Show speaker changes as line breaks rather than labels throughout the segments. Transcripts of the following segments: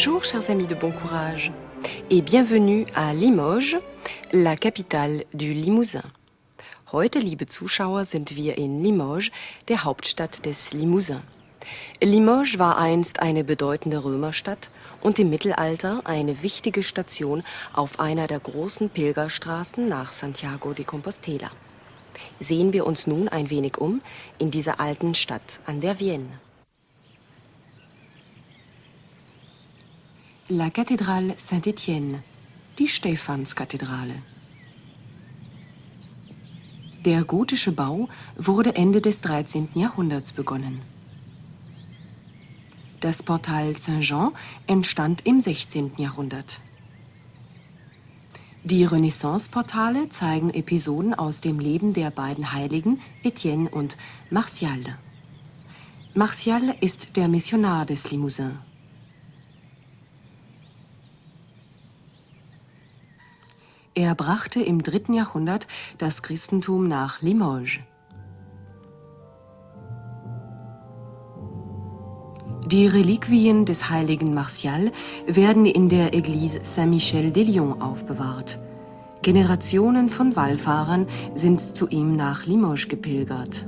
Bonjour chers amis de bon courage et bienvenue à Limoges, la capitale du Limousin. Heute, liebe Zuschauer, sind wir in Limoges, der Hauptstadt des Limousin. Limoges war einst eine bedeutende Römerstadt und im Mittelalter eine wichtige Station auf einer der großen Pilgerstraßen nach Santiago de Compostela. Sehen wir uns nun ein wenig um in dieser alten Stadt an der Vienne. La Cathédrale Saint-Étienne, die Stephanskathedrale. Der gotische Bau wurde Ende des 13. Jahrhunderts begonnen. Das Portal Saint-Jean entstand im 16. Jahrhundert. Die Renaissance-Portale zeigen Episoden aus dem Leben der beiden Heiligen Etienne und Martial. Martial ist der Missionar des Limousin. Er brachte im 3. Jahrhundert das Christentum nach Limoges. Die Reliquien des heiligen Martial werden in der Église Saint-Michel-de-Lyon aufbewahrt. Generationen von Wallfahrern sind zu ihm nach Limoges gepilgert.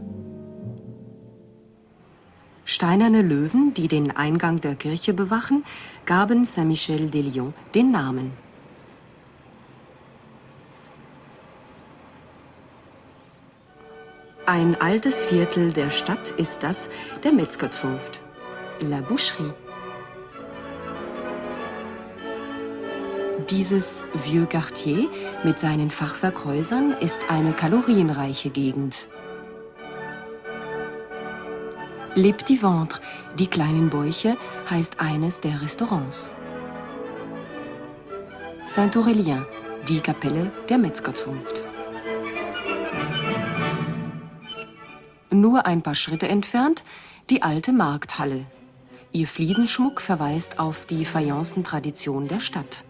Steinerne Löwen, die den Eingang der Kirche bewachen, gaben Saint-Michel-de-Lyon den Namen. Ein altes Viertel der Stadt ist das der Metzgerzunft, La Boucherie. Dieses Vieux Quartier mit seinen Fachwerkhäusern ist eine kalorienreiche Gegend. Les Petits Ventres, die kleinen Bäuche, heißt eines der Restaurants. Saint-Aurélien, die Kapelle der Metzgerzunft. Nur ein paar Schritte entfernt die alte Markthalle. Ihr Fliesenschmuck verweist auf die Fayencentradition der Stadt.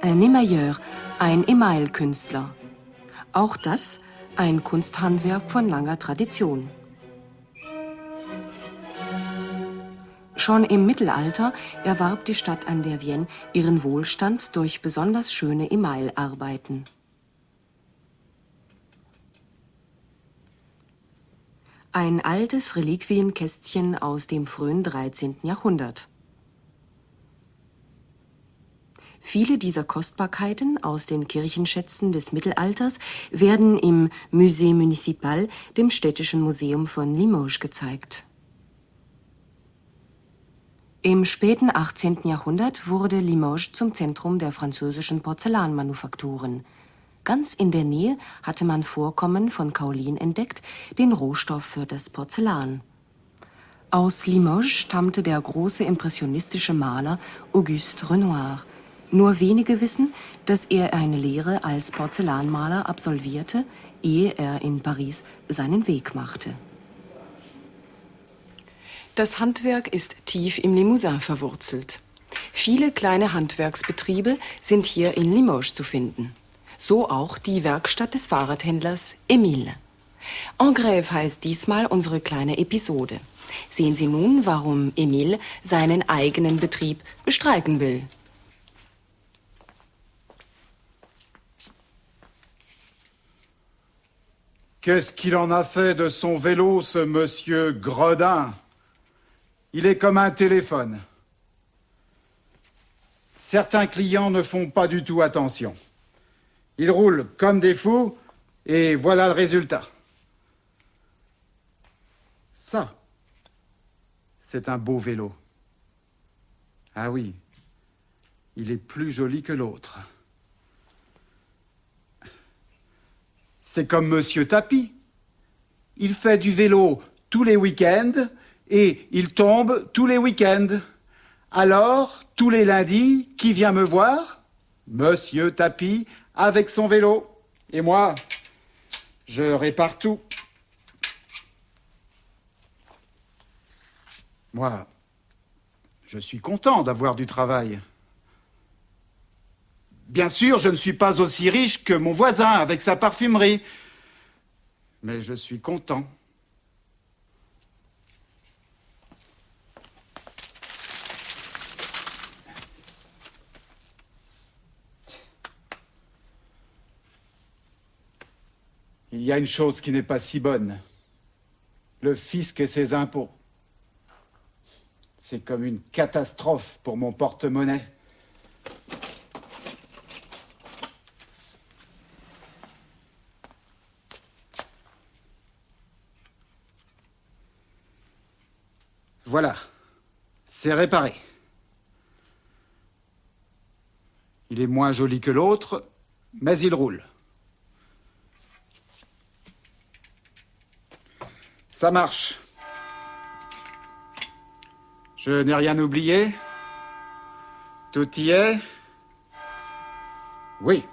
Un émailleur, ein Emailkünstler. Auch das ein Kunsthandwerk von langer Tradition. Schon im Mittelalter erwarb die Stadt an der Vienne ihren Wohlstand durch besonders schöne Emailarbeiten. Ein altes Reliquienkästchen aus dem frühen 13. Jahrhundert. Viele dieser Kostbarkeiten aus den Kirchenschätzen des Mittelalters werden im Musée Municipal, dem städtischen Museum von Limoges, gezeigt. Im späten 18. Jahrhundert wurde Limoges zum Zentrum der französischen Porzellanmanufakturen. Ganz in der Nähe hatte man Vorkommen von Kaolin entdeckt, den Rohstoff für das Porzellan. Aus Limoges stammte der große impressionistische Maler Auguste Renoir. Nur wenige wissen, dass er eine Lehre als Porzellanmaler absolvierte, ehe er in Paris seinen Weg machte. Das Handwerk ist tief im Limousin verwurzelt. Viele kleine Handwerksbetriebe sind hier in Limoges zu finden. So auch die Werkstatt des Fahrradhändlers Emile. En Grève heißt diesmal unsere kleine Episode. Sehen Sie nun, warum Emile seinen eigenen Betrieb bestreiken will.
Qu'est-ce qu'il en a fait de son vélo, ce monsieur Gredin? Il est comme un téléphone. Certains clients ne font pas du tout attention. Ils roulent comme des fous, et voilà le résultat. Ça, c'est un beau vélo. Ah oui, il est plus joli que l'autre. C'est comme Monsieur Tapie. Il fait du vélo tous les week-ends, et il tombe tous les week-ends. Alors, tous les lundis, qui vient me voir? Monsieur Tapie, avec son vélo. Et moi, je répare tout. Moi, je suis content d'avoir du travail. Bien sûr, je ne suis pas aussi riche que mon voisin avec sa parfumerie. Mais je suis content. Il y a une chose qui n'est pas si bonne. Le fisc et ses impôts. C'est comme une catastrophe pour mon porte-monnaie. Voilà, c'est réparé. Il est moins joli que l'autre, mais il roule. Ça marche. Je n'ai rien oublié. Tout y est. Oui.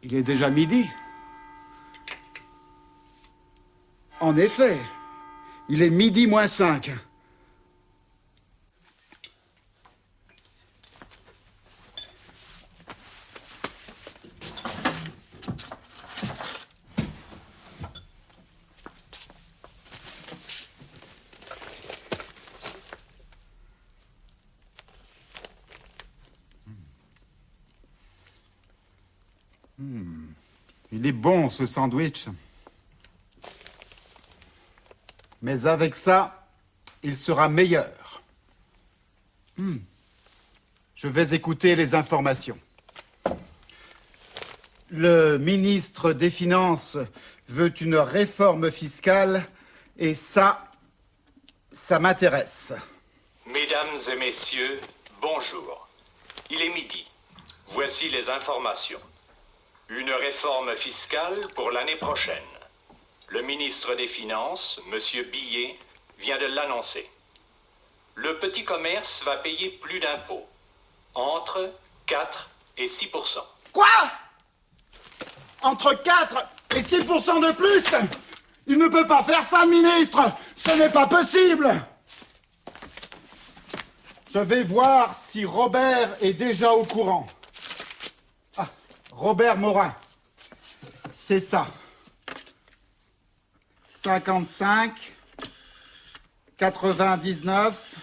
Il est déjà midi. En effet, il est midi moins 5. Il est bon, ce sandwich. Mais avec ça, il sera meilleur. Je vais écouter les informations. Le ministre des Finances veut une réforme fiscale et ça m'intéresse.
Mesdames et messieurs, bonjour. Il est midi. Voici les informations. Une réforme fiscale pour l'année prochaine. Le ministre des Finances, M. Billet, vient de l'annoncer. Le petit commerce va payer plus d'impôts, entre 4 et 6 %.
Quoi? Entre 4 et 6 % de plus? Il ne peut pas faire ça, ministre! Ce n'est pas possible! Je vais voir si Robert est déjà au courant. Ah, Robert Morin. C'est ça. 55, 99,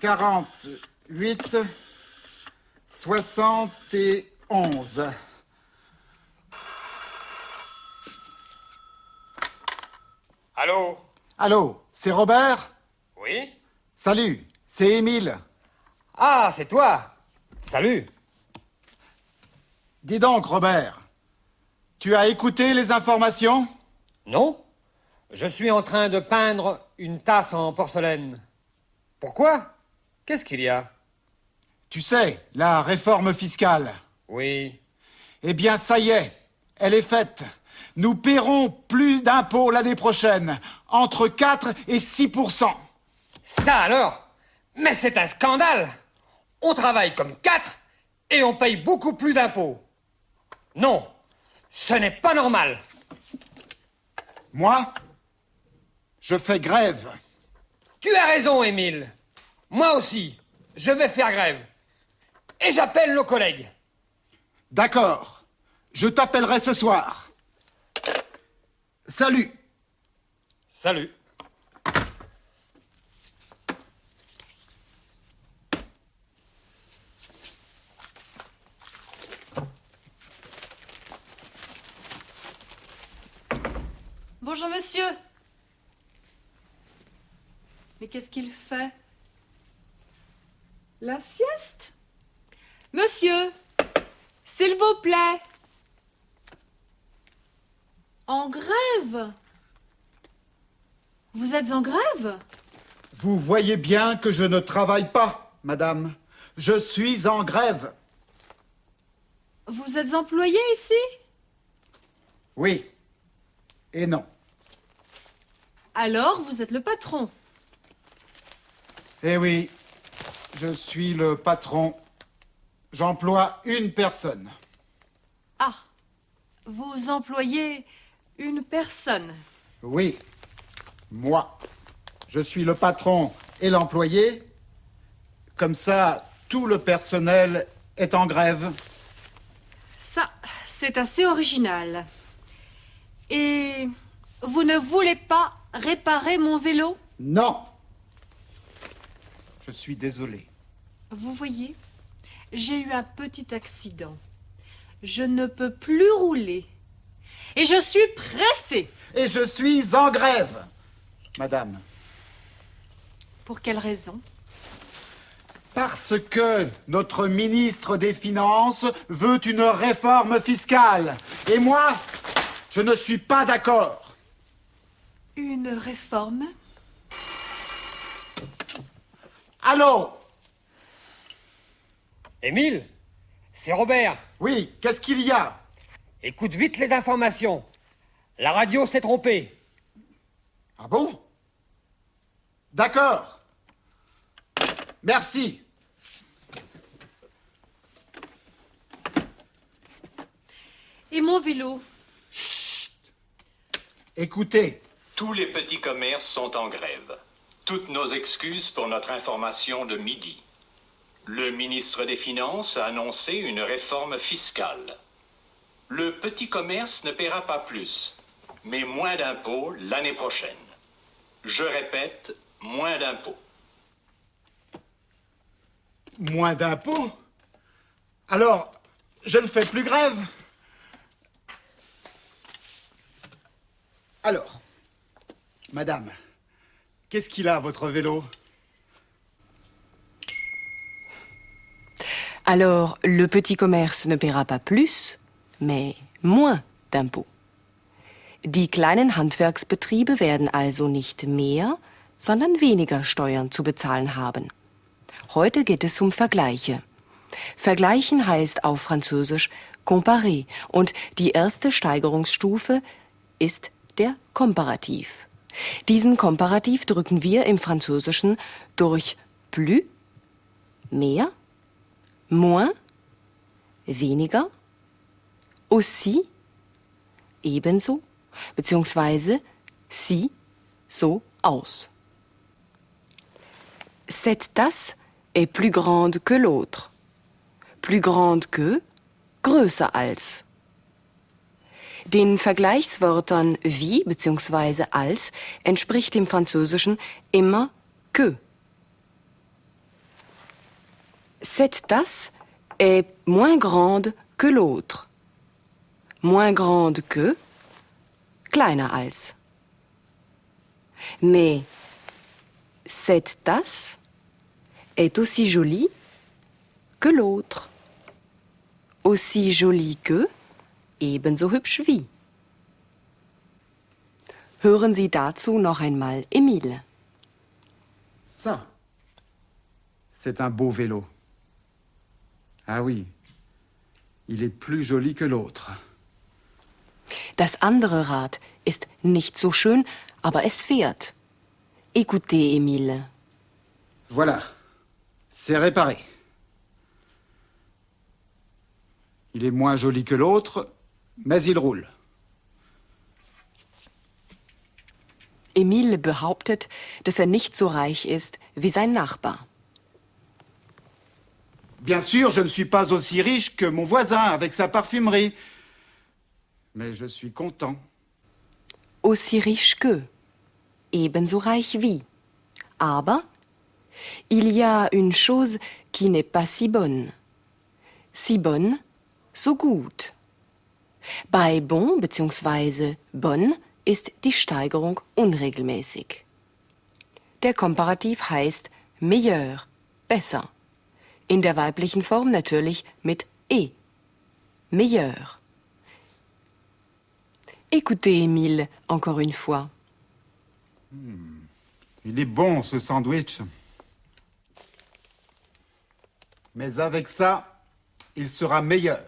48, 71.
Allô?
Allô, c'est Robert?
Oui?
Salut, c'est Émile.
Ah, c'est toi. Salut.
Dis donc, Robert, tu as écouté les informations?
Non? Je suis en train de peindre une tasse en porcelaine. Pourquoi? Qu'est-ce qu'il y a?
Tu sais, la réforme fiscale.
Oui.
Eh bien, ça y est, elle est faite. Nous paierons plus d'impôts l'année prochaine, entre 4 et 6 %.
Ça alors? Mais c'est un scandale! On travaille comme 4 et on paye beaucoup plus d'impôts. Non, ce n'est pas normal.
Moi, je fais grève.
Tu as raison, Émile. Moi aussi, je vais faire grève. Et j'appelle nos collègues.
D'accord, je t'appellerai ce soir. Salut.
Salut.
Bonjour, monsieur. Mais qu'est-ce qu'il fait? La sieste? Monsieur, s'il vous plaît. En grève? Vous êtes en grève?
Vous voyez bien que je ne travaille pas, madame. Je suis en grève.
Vous êtes employé ici?
Oui. Et non.
Alors, vous êtes le patron.
Eh oui, je suis le patron. J'emploie une personne.
Ah, vous employez une personne.
Oui, moi. Je suis le patron et l'employé. Comme ça, tout le personnel est en grève.
Ça, c'est assez original. Et vous ne voulez pas réparer mon vélo?
Non. Je suis désolé.
Vous voyez, j'ai eu un petit accident. Je ne peux plus rouler. Et je suis pressée.
Et je suis en grève, madame.
Pour quelle raison?
Parce que notre ministre des Finances veut une réforme fiscale. Et moi, je ne suis pas d'accord.
Une réforme?
Allô?
Émile, c'est Robert.
Oui, qu'est-ce qu'il y a?
Écoute vite les informations. La radio s'est trompée.
Ah bon? D'accord. Merci.
Et mon vélo?
Écoutez,
Tous les petits commerces sont en grève. Toutes nos excuses pour notre information de midi. Le ministre des Finances a annoncé une réforme fiscale. Le petit commerce ne paiera pas plus, mais moins d'impôts l'année prochaine. Je répète, moins d'impôts.
moins d'impôts? Alors, je ne fais plus grève? Alors, madame, qu'est-ce qu'il a, votre vélo?
Alors, le petit commerce ne paiera pas plus, mais moins d'impôts. Die kleinen Handwerksbetriebe werden also nicht mehr, sondern weniger Steuern zu bezahlen haben. Heute geht es um Vergleiche. Vergleichen heißt auf Französisch comparer und die erste Steigerungsstufe ist der Komparativ. Diesen Komparativ drücken wir im Französischen durch plus, mehr, moins, weniger, aussi, ebenso, beziehungsweise si, so aus. Cette tasse est plus grande que l'autre. Plus grande que, größer als. Den Vergleichswörtern wie bzw. als entspricht im Französischen immer que. Cette tasse est moins grande que l'autre. Moins grande que, kleiner als. Mais cette tasse est aussi jolie que l'autre. Aussi jolie que, ebenso hübsch wie. Hören Sie dazu noch einmal Emile.
Ça, c'est un beau vélo. Ah oui, il est plus joli que l'autre.
Das andere Rad ist nicht so schön, aber es fährt. Écoutez, Emile.
Voilà, c'est réparé. Il est moins joli que l'autre, mais il roule.
Emile behauptet, dass er nicht so reich ist wie sein Nachbar.
Bien sûr, je ne suis pas aussi riche que mon voisin avec sa parfumerie. Mais je suis content.
Aussi riche que, ebenso reich wie. Aber il y a une chose qui n'est pas si bonne. Si bonne, so gut. Bei bon bzw. bonne ist die Steigerung unregelmäßig. Der Komparativ heißt meilleur, besser. In der weiblichen Form natürlich mit e. Meilleur. Écoutez, Emile, encore une fois.
Il est bon, ce sandwich. Mais avec ça, il sera meilleur.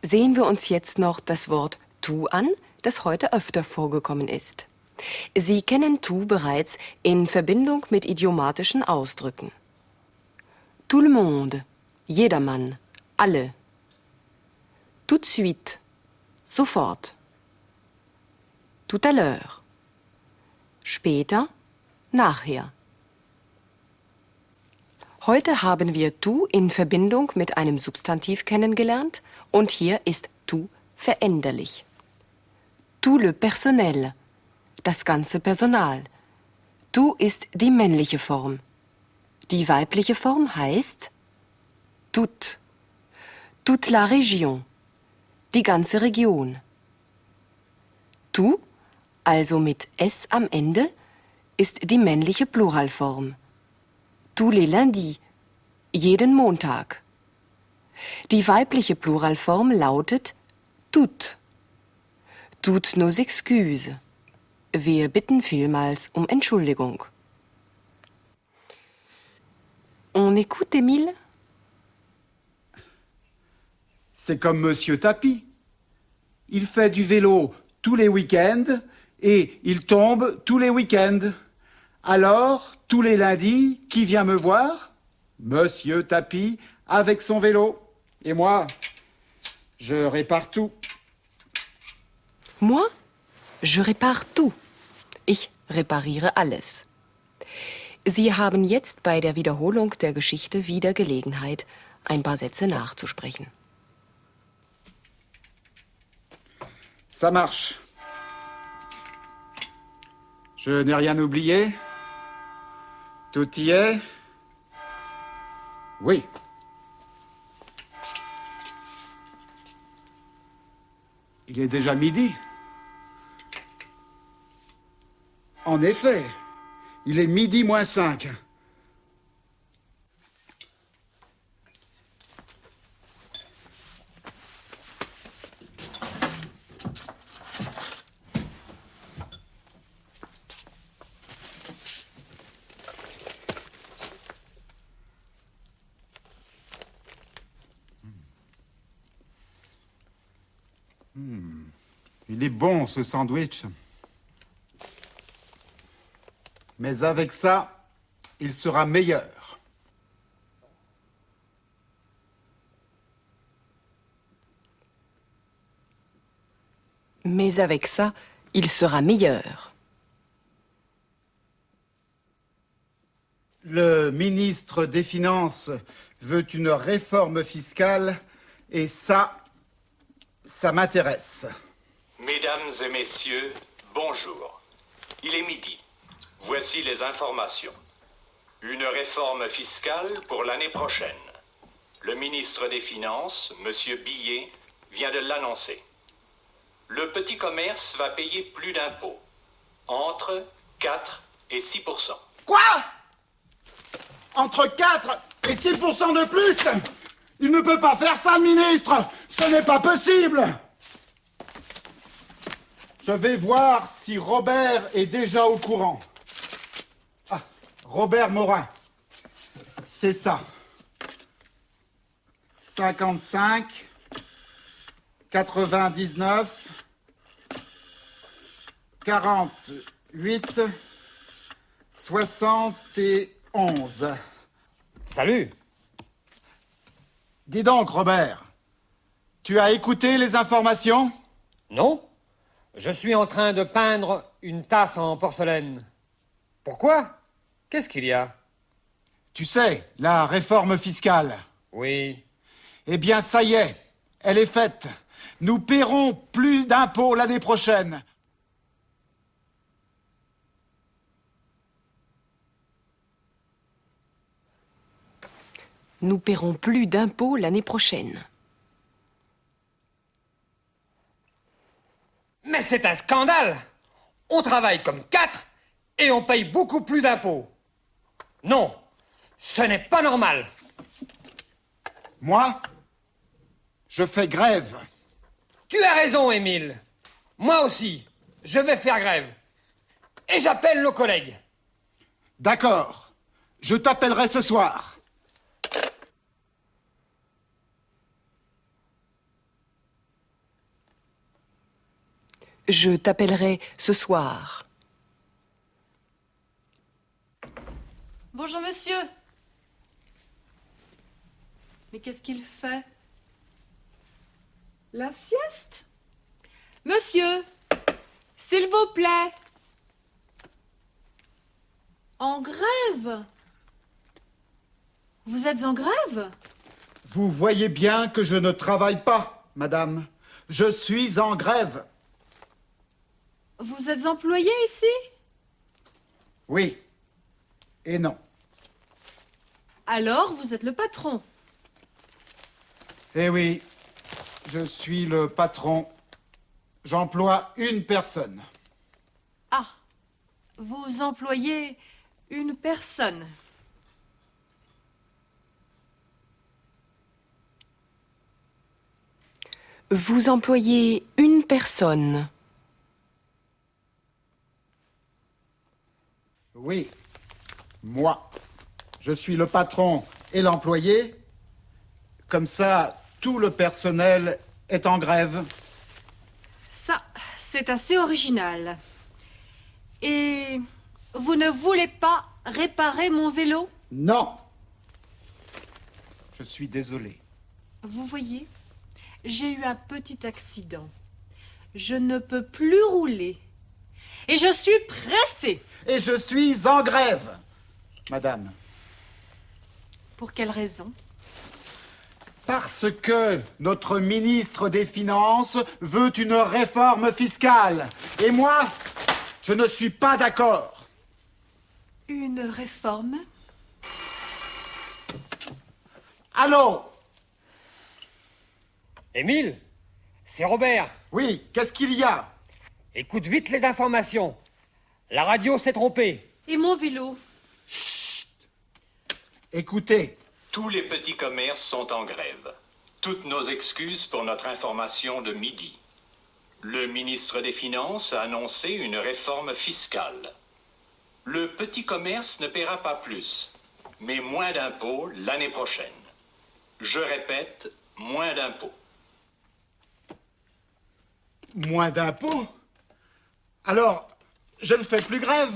Sehen wir uns jetzt noch das Wort tu an, das heute öfter vorgekommen ist. Sie kennen tu bereits in Verbindung mit idiomatischen Ausdrücken. Tout le monde, jedermann, alle. Tout de suite, sofort. Tout à l'heure, später, nachher. Heute haben wir tu in Verbindung mit einem Substantiv kennengelernt und hier ist tu veränderlich. Tout le personnel, das ganze Personal. Tu ist die männliche Form. Die weibliche Form heißt Toute. Toute la Region. Die ganze Region. Tout, also mit S am Ende, ist die männliche Pluralform. Tous les lundis. Jeden Montag. Die weibliche Pluralform lautet toutes. Toutes nos excuses. Wir bitten vielmals um Entschuldigung. On écoute, Émile?
C'est comme Monsieur Tapi. Il fait du vélo tous les week-ends et il tombe tous les week-ends. Alors, tous les lundis, qui vient me voir? Monsieur Tapi avec son vélo. Et moi, je répare tout.
Moi, je répare tout. Ich repariere alles. Sie haben jetzt bei der Wiederholung der Geschichte wieder Gelegenheit, ein paar Sätze nachzusprechen.
Ça marche. Je n'ai rien oublié. Tout y est. Oui. Il est déjà midi. En effet, il est midi moins 5. Il est bon, ce sandwich. Mais avec ça, il sera meilleur.
Mais avec ça, il sera meilleur.
Le ministre des Finances veut une réforme fiscale et ça m'intéresse.
Mesdames et messieurs, bonjour. Il est midi. Voici les informations. Une réforme fiscale pour l'année prochaine. Le ministre des Finances, M. Billet, vient de l'annoncer. Le petit commerce va payer plus d'impôts, entre 4 et 6%.
Quoi? Entre 4 et 6% de plus? Il ne peut pas faire ça, le ministre! Ce n'est pas possible! Je vais voir si Robert est déjà au courant. Ah, Robert Morin. C'est ça. 55, 99, 48, 71.
Salut.
Dis donc, Robert, tu as écouté les informations?
Non? Je suis en train de peindre une tasse en porcelaine. Pourquoi? Qu'est-ce qu'il y a?
Tu sais, la réforme fiscale.
Oui.
Eh bien, ça y est, elle est faite. Nous paierons plus d'impôts l'année prochaine.
Nous paierons plus d'impôts l'année prochaine.
Mais c'est un scandale! On travaille comme 4 et on paye beaucoup plus d'impôts. Non, ce n'est pas normal.
Moi, je fais grève.
Tu as raison, Émile. Moi aussi, je vais faire grève. Et j'appelle nos collègues.
D'accord, je t'appellerai ce soir.
Je t'appellerai ce soir.
Bonjour, monsieur. Mais qu'est-ce qu'il fait? La sieste? Monsieur, s'il vous plaît. En grève? Vous êtes en grève?
Vous voyez bien que je ne travaille pas, madame. Je suis en grève.
Vous êtes employé ici?
Oui. Et non.
Alors, vous êtes le patron.
Eh oui, je suis le patron. J'emploie une personne.
Ah, vous employez une personne.
Vous employez une personne.
Oui, moi. Je suis le patron et l'employé. Comme ça, tout le personnel est en grève.
Ça, c'est assez original. Et vous ne voulez pas réparer mon vélo?
Non. Je suis désolé.
Vous voyez, j'ai eu un petit accident. Je ne peux plus rouler. Et je suis pressée.
Et je suis en grève, madame.
Pour quelle raison?
Parce que notre ministre des Finances veut une réforme fiscale. Et moi, je ne suis pas d'accord.
Une réforme?
Allô?
Émile, c'est Robert.
Oui, qu'est-ce qu'il y a?
Écoute vite les informations. La radio s'est trompée.
Et mon vélo?
Écoutez,
Tous les petits commerces sont en grève. Toutes nos excuses pour notre information de midi. Le ministre des Finances a annoncé une réforme fiscale. Le petit commerce ne paiera pas plus, mais moins d'impôts l'année prochaine. Je répète, moins d'impôts.
moins d'impôts? Alors, je ne fais plus grève?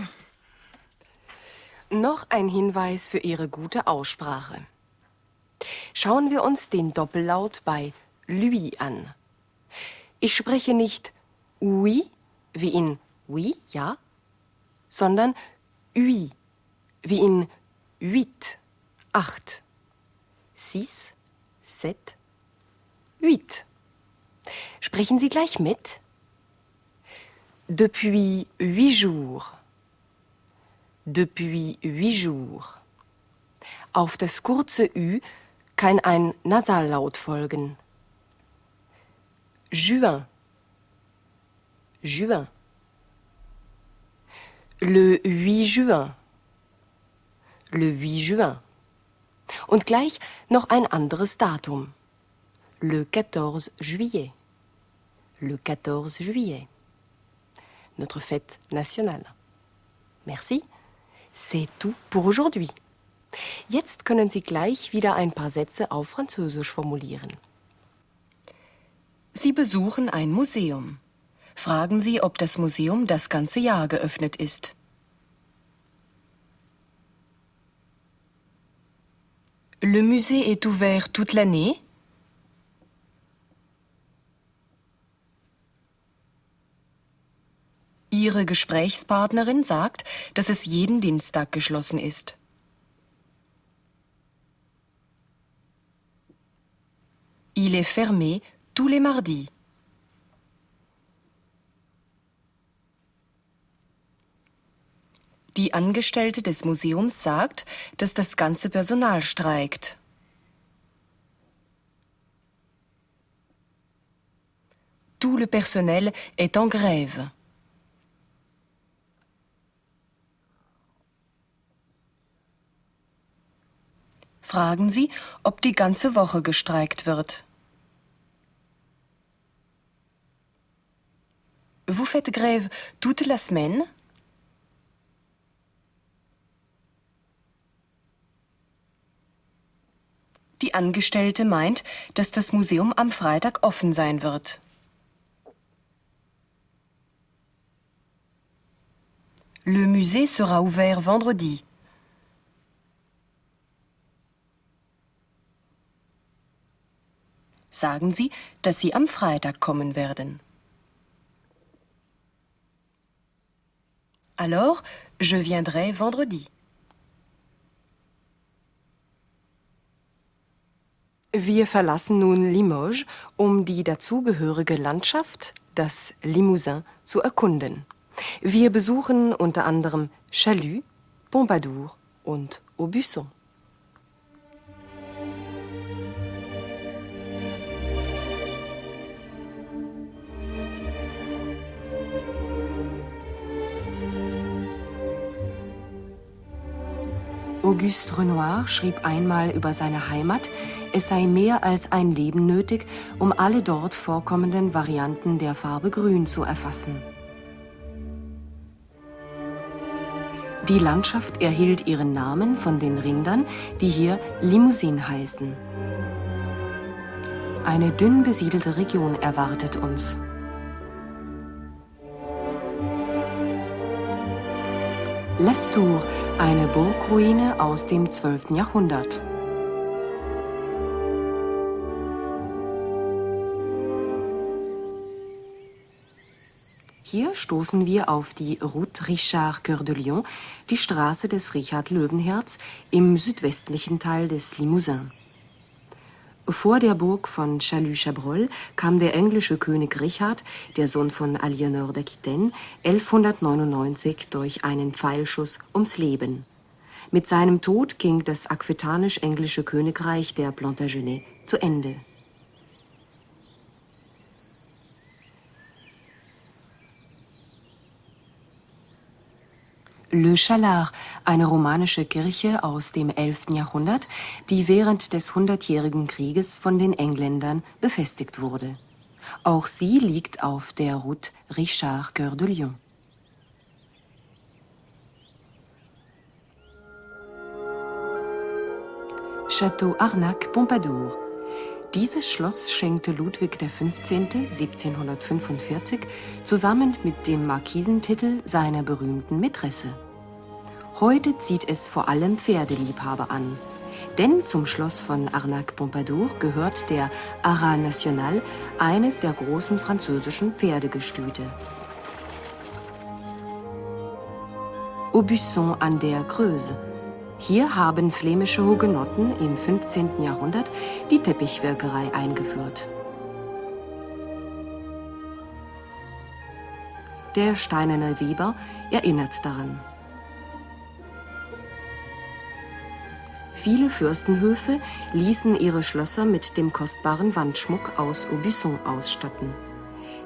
Noch ein Hinweis für Ihre gute Aussprache. Schauen wir uns den Doppellaut bei lui an. Ich spreche nicht oui, wie in oui, ja, sondern ui, wie in 8, 8, 6, 7, 8. Sprechen Sie gleich mit. Depuis 8 jours. Depuis 8 jours. Auf das kurze Ü kann ein Nasallaut folgen. Juin. Juin. Le 8 juin. Le 8 juin. Und gleich noch ein anderes Datum. Le 14 juillet. Le 14 juillet. Notre fête nationale. Merci. C'est tout pour aujourd'hui. Jetzt können Sie gleich wieder ein paar Sätze auf Französisch formulieren. Sie besuchen ein Museum. Fragen Sie, ob das Museum das ganze Jahr geöffnet ist. Le musée est ouvert toute l'année? Ihre Gesprächspartnerin sagt, dass es jeden Dienstag geschlossen ist. Il est fermé tous les mardis. Die Angestellte des Museums sagt, dass das ganze Personal streikt. Tout le personnel est en grève. Fragen Sie, ob die ganze Woche gestreikt wird. Vous faites grève toute la semaine? Die Angestellte meint, dass das Museum am Freitag offen sein wird. Le musée sera ouvert vendredi. Sagen Sie, dass Sie am Freitag kommen werden. Alors, je viendrai vendredi. Wir verlassen nun Limoges, um die dazugehörige Landschaft, das Limousin, zu erkunden. Wir besuchen unter anderem Chalut, Pompadour und Aubusson. Auguste Renoir schrieb einmal über seine Heimat, es sei mehr als ein Leben nötig, um alle dort vorkommenden Varianten der Farbe Grün zu erfassen. Die Landschaft erhielt ihren Namen von den Rindern, die hier Limousin heißen. Eine dünn besiedelte Region erwartet uns. Lestour, eine Burgruine aus dem 12. Jahrhundert. Hier stoßen wir auf die Route Richard Cœur de Lion, die Straße des Richard Löwenherz im südwestlichen Teil des Limousin. Vor der Burg von Chalus-Chabrol kam der englische König Richard, der Sohn von Aliénor d'Aquitaine, 1199 durch einen Pfeilschuss ums Leben. Mit seinem Tod ging das aquitanisch-englische Königreich der Plantagenets zu Ende. Le Chalard, eine romanische Kirche aus dem 11. Jahrhundert, die während des Hundertjährigen Krieges von den Engländern befestigt wurde. Auch sie liegt auf der Route Richard Cœur de Lion. Château Arnac-Pompadour. Dieses Schloss schenkte Ludwig XV. 1745 zusammen mit dem Markisentitel seiner berühmten Mätresse. Heute zieht es vor allem Pferdeliebhaber an. Denn zum Schloss von Arnac-Pompadour gehört der Haras National, eines der großen französischen Pferdegestüte. Aubusson an der Creuse. Hier haben flämische Hugenotten im 15. Jahrhundert die Teppichwirkerei eingeführt. Der steinerne Weber erinnert daran. Viele Fürstenhöfe ließen ihre Schlösser mit dem kostbaren Wandschmuck aus Aubusson ausstatten.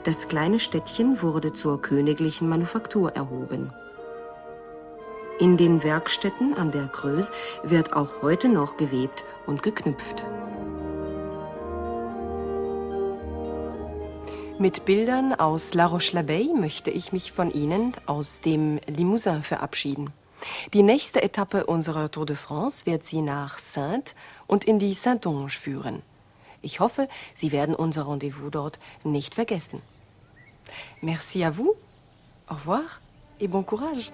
Das kleine Städtchen wurde zur königlichen Manufaktur erhoben. In den Werkstätten an der Creuse wird auch heute noch gewebt und geknüpft. Mit Bildern aus La Roche-l'Abeille möchte ich mich von Ihnen aus dem Limousin verabschieden. Die nächste Etappe unserer Tour de France wird Sie nach Saintes und in die Saintonge führen. Ich hoffe, Sie werden unser Rendezvous dort nicht vergessen. Merci à vous, au revoir et bon courage.